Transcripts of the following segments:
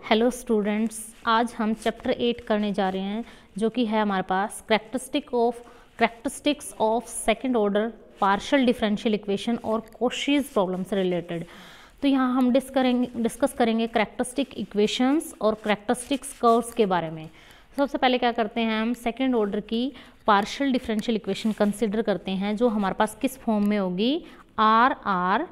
Hello students, आज हम chapter 8 करने जा रहे हैं जो कि है हमारे पास characteristics of second order partial differential equation और कॉशीज प्रॉब्लम से रिलेटेड। तो यहाँ हम डिस्कस करेंगे करैक्टरिस्टिक इक्वेशंस और करैक्टरिस्टिक्स कर्व्स के बारे में। सबसे पहले क्या करते हैं, हम सेकंड ऑर्डर की पार्शियल डिफरेंशियल इक्वेशन कंसिडर करते हैं जो हमारे पास किस फॉर्म में होगी, R R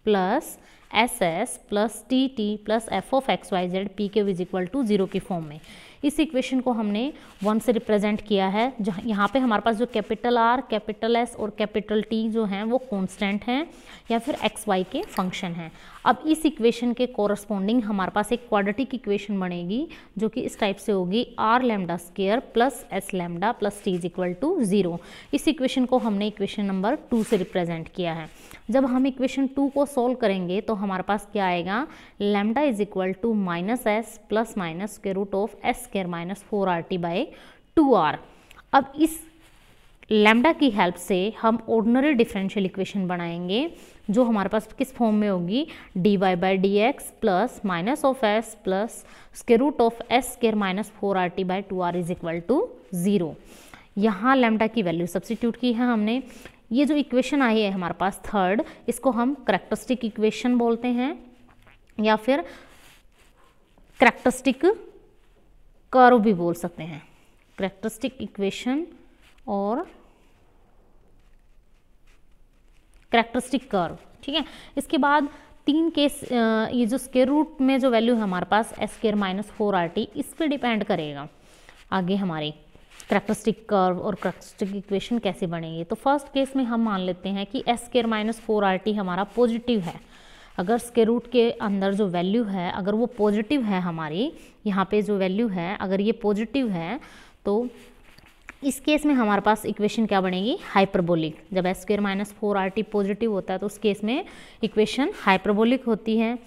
plus S S plus T T plus F of x Y Z P के इज इक्वल टू 0 की फॉर्म में। इस इक्वेशन को हमने 1 से रिप्रेजेंट किया है, जहाँ यहाँ पे हमारे पास जो कैपिटल आर, कैपिटल एस और कैपिटल टी जो हैं वो कांस्टेंट हैं या फिर एक्स वाई के फंक्शन हैं। अब इस इक्वेशन के कोरस्पॉन्डिंग हमारे पास एक क्वाड्रेटिक इक्वेशन बनेगी जो कि इस टाइप से होगी, r lambda square plus s lambda plus t is equal to 0। इस इक्वेशन को हमने इक्वेशन नंबर 2 से रिप्रेजेंट किया है। जब हम इक्वेशन 2 को सॉल्व करेंगे तो हमारे पास क्या आएगा, lambda is equal to minus s plus minus square root of s square minus 4rt by 2r। अब इस लैम्डा की हेल्प से हम ऑर्डिनरी डिफरेंशियल इक्वेशन बनाएंगे जो हमारे पास किस फॉर्म में होगी, dy by D x plus minus of s plus square root of s square minus 4rt by 2r is equal to 0। यहाँ लैम्डा की वैल्यू सब्स्टिट्यूट की है हमने। ये जो इक्वेशन आई है हमारे पास थर्ड, इसको हम करैक्टरिस्टिक इक्वेशन बोलते हैं या फिर करैक्टरिस्टिक कर्व भी बोल सकते हैं। करैक्टरिस्टिक इक्वेशन और करैक्टरिस्टिक कर्व, ठीक है। इसके बाद 3 केस, ये जो स्क्वायर रूट में जो वैल्यू है हमारे पास एस स्क्वायर माइनस 4rt, इस पे डिपेंड करेगा आगे हमारी करैक्टरिस्टिक कर्व और करैक्टरिस्टिक इक्वेशन कैसे बनेगी। तो फर्स्ट केस में हम मान लेते हैं कि एस स्क्वायर माइनस 4rt हमारा पॉजिटिव है। अगर स्क्वायर रूट के अंदर जो वैल्यू है अगर वो पॉजिटिव है, हमारी यहाँ पे जो वैल्यू है अगर ये पॉजिटिव है, तो इस केस में हमारे पास इक्वेशन क्या बनेगी, हाइपरबोलिक। जब S square minus 4rt positive होता है तो उस केस में इक्वेशन हाइपरबोलिक होती है।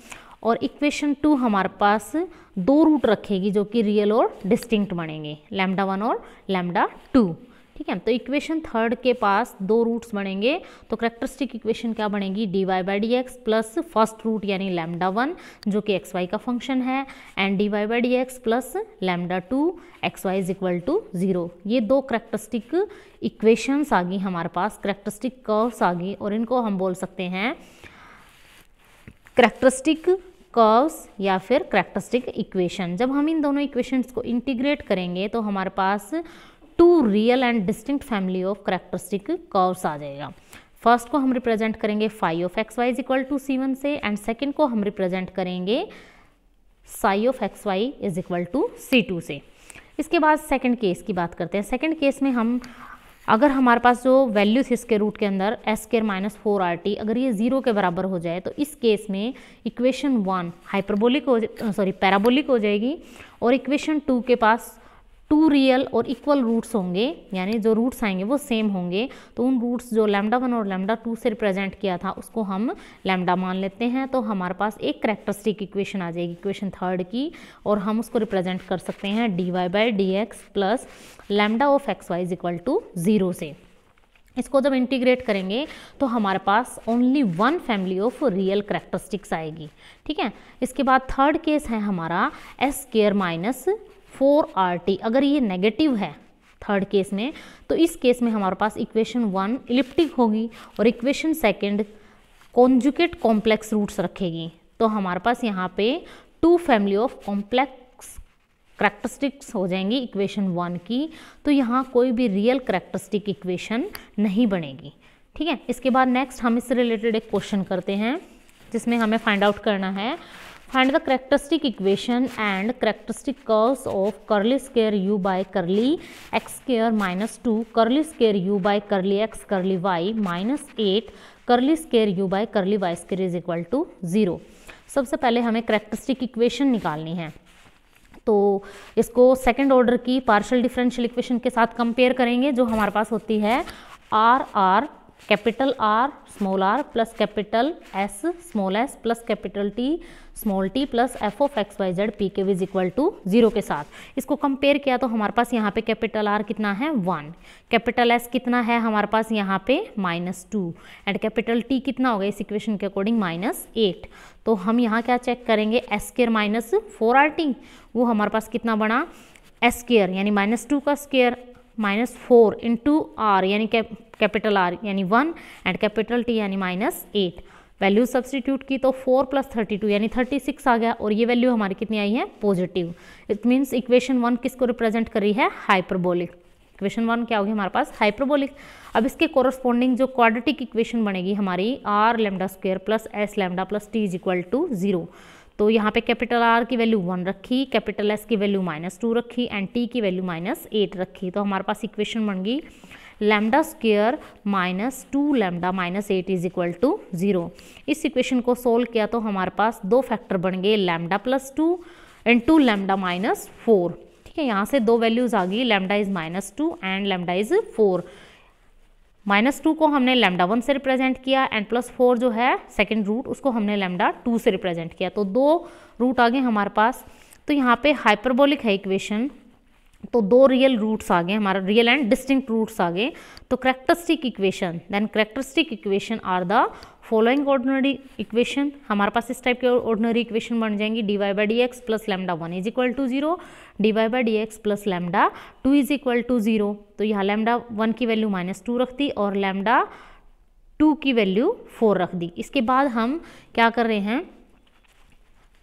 और इक्वेशन 2 हमारे पास 2 रूट रखेगी जो कि रियल और डिस्टिंक्ट बनेंगे, लैम्डा 1 और लैम्डा 2, ठीक है। तो इक्वेशन थर्ड के पास 2 रूट्स बनेंगे, तो करैक्टरिस्टिक इक्वेशन क्या बनेगी, dy by D x plus first root यानी लैम्डा 1 जो कि एक्स वाई का फंक्शन है and dy by D x plus lambda 2 x Y is equal to 0। ये 2 करैक्टरिस्टिक इक्वेशंस आ गई हमारे पास, करैक्टरिस्टिक कर्व्स आ गई, और इनको हम बोल सकते हैं करैक्टरिस्टिक कर्व्स या फिर करैक्टरिस्टिक इक्वेशन। जब हम इन दोनों इक्वेशंस को इंटीग्रेट करेंगे तो हमारे पास 2 real and distinct family of characteristic curves आ जाएगा। फर्स्ट को हम रिप्रेजेंट करेंगे phi of x Y is equal to C1 से, एंड सेकेंड को हम रिप्रेजेंट करेंगे psi of x Y is equal to C2 से। इसके बाद सेकेंड केस की बात करते हैं। सेकेंड केस में हम अगर हमारे पास जो वैल्यू थी इसके रूट के अंदर एस स्क्वायर माइनस 4rt, अगर ये 0 के बराबर हो जाए तो इस केस में इक्वेशन 1 पैराबोलिक हो जाएगी, और इक्वेशन 2 के पास 2 रियल और इक्वल रूट्स होंगे, यानी जो रूट्स आएंगे वो सेम होंगे। तो उन रूट्स जो लैम्डा 1 और लैम्डा 2 से रिप्रेजेंट किया था उसको हम लैम्डा मान लेते हैं। तो हमारे पास एक करैक्टरिस्टिक इक्वेशन आ जाएगी इक्वेशन थर्ड की, और हम उसको रिप्रेजेंट कर सकते हैं dy by D x plus lambda of x Y is equal to 0 से। इसको जब इंटीग्रेट करेंगे तो हमारे पास only 1 family of real characteristics आएगी, ठीक है। इसके बाद थर्ड केस है हमारा एस स्क्वायर माइनस 4rt। अगर ये नेगेटिव है थर्ड केस में, तो इस केस में हमारे पास इक्वेशन 1 इलिप्टिक होगी और equation second conjugate complex roots रखेगी। तो हमारे पास यहाँ पे 2 फैमिली ऑफ कॉम्प्लेक्स करैक्टरिस्टिक्स हो जाएंगी इक्वेशन 1 की। तो यहाँ कोई भी रियल करैक्टरिस्टिक इक्वेशन नहीं बनेगी, ठीक है। इसके बाद नेक्स्ट हम इससे रिलेटेड एक क्वेश्चन करते हैं जिसमें हमें फाइंड आउट करना है, find the characteristic equation and characteristic curves of curly square u by curly x square minus 2 curly square u by curly x curly y minus 8 curly square u by curly y square is equal to 0। सबसे पहले हमें characteristic equation निकालनी है, तो इसको second order की partial differential equation के साथ कंपेयर करेंगे जो हमारे पास होती है R R capital R small r plus capital S small s plus capital T small t plus F of x Y Z P के इज इक्वल टू 0 के साथ इसको कंपेयर किया तो हमारे पास यहाँ पे कैपिटल आर कितना है 1, कैपिटल एस कितना है हमारे पास यहाँ पे -2 एंड कैपिटल टी कितना होगा इस इक्वेशन के अकॉर्डिंग -8। तो हम यहाँ क्या चेक करेंगे एस स्क्वायर माइनस 4RT, वो हमारे पास कितना बना एस स्क्वायर यानी -2 का स्क्वायर -4 इंटू आर यानी कैपिटल आर यानी 1 एंड कैपिटल टी यानी -8। वैल्यू सब्सटीट्यूट की तो 4 + 32 यानी 36 आ गया और ये वैल्यू हमारी कितनी आई है पॉजिटिव। इट मीन्स इक्वेशन 1 किसको रिप्रेजेंट कर रही है हाइपरबोलिक। इक्वेशन 1 क्या होगी हमारे पास हाइपरबोलिक। अब इसके कोरस्पॉन्डिंग जो क्वाड्रेटिक इक्वेशन बनेगी हमारी r λ² plus s λ plus t is equal to 0। तो यहाँ पे कैपिटल R की वैल्यू 1 रखी, कैपिटल S की वैल्यू -2 रखी एंड T की वैल्यू -8 रखी। तो हमारे पास इक्वेशन बन गई λ² -2 λ -8 इज इक्वल टू 0। इस इक्वेशन को सोल्व किया तो हमारे पास दो फैक्टर बन गए λ+2 इंटू λ -4। ठीक है, यहाँ से दो वैल्यूज आ गई, λ इज -2 एंड λ इज 4। -2 को हमने λ1 से रिप्रेजेंट किया एंड +4 जो है सेकंड रूट उसको हमने λ2 से रिप्रेजेंट किया। तो दो रूट आ गए हमारे पास। तो यहाँ पे हाइपरबोलिक है इक्वेशन, तो दो रियल रूट्स आ गए हमारा, रियल एंड डिस्टिंक्ट रूट्स आ गए। तो characteristic equation are the following ordinary equation. हमारे पास इस टाइप के ऑर्डिनरी इक्वेशन बन जाएंगी dy/dx plus λ1 is equal to 0, dy/dx plus λ2 is equal to 0। तो यहाँ λ1 की वैल्यू -2 रख दी और λ2 की वैल्यू 4 रख दी। इसके बाद हम क्या कर रहे हैं,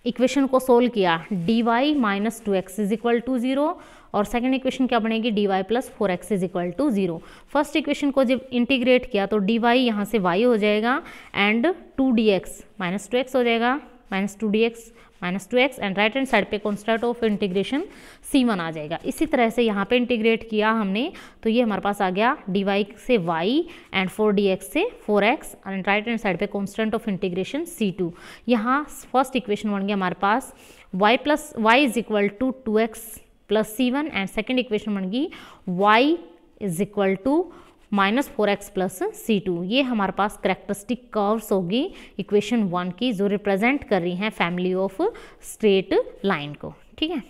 इक्वेशन को सोल्व किया, dy - 2x is equal to 0 और सेकंड इक्वेशन क्या बनेगी dy + 4x is equal to 0। First equation को जब इंटीग्रेट किया तो dy यहाँ से y हो जाएगा एंड 2dx -2x हो जाएगा, -2dx -2x and right hand side पे कॉन्स्टेंट ऑफ इंटीग्रेशन c1 आ जाएगा। इसी तरह से यहाँ पे इंटीग्रेट किया हमने तो ये हमारे पास आ गया dy से y एंड 4dx से 4x and right hand side पे कॉन्स्टेंट ऑफ इंटीग्रेशन c2। यहाँ फर्स्ट इक्वेशन बन गया हमारे पास y is equal to 2x plus c1 and second equation बन गई y is equal to -4x plus c2। ये हमारे पास कैरेक्टरिस्टिक कर्व्स होगी इक्वेशन 1 की जो रिप्रेजेंट कर रही हैं फैमिली ऑफ स्ट्रेट लाइन को। ठीक है।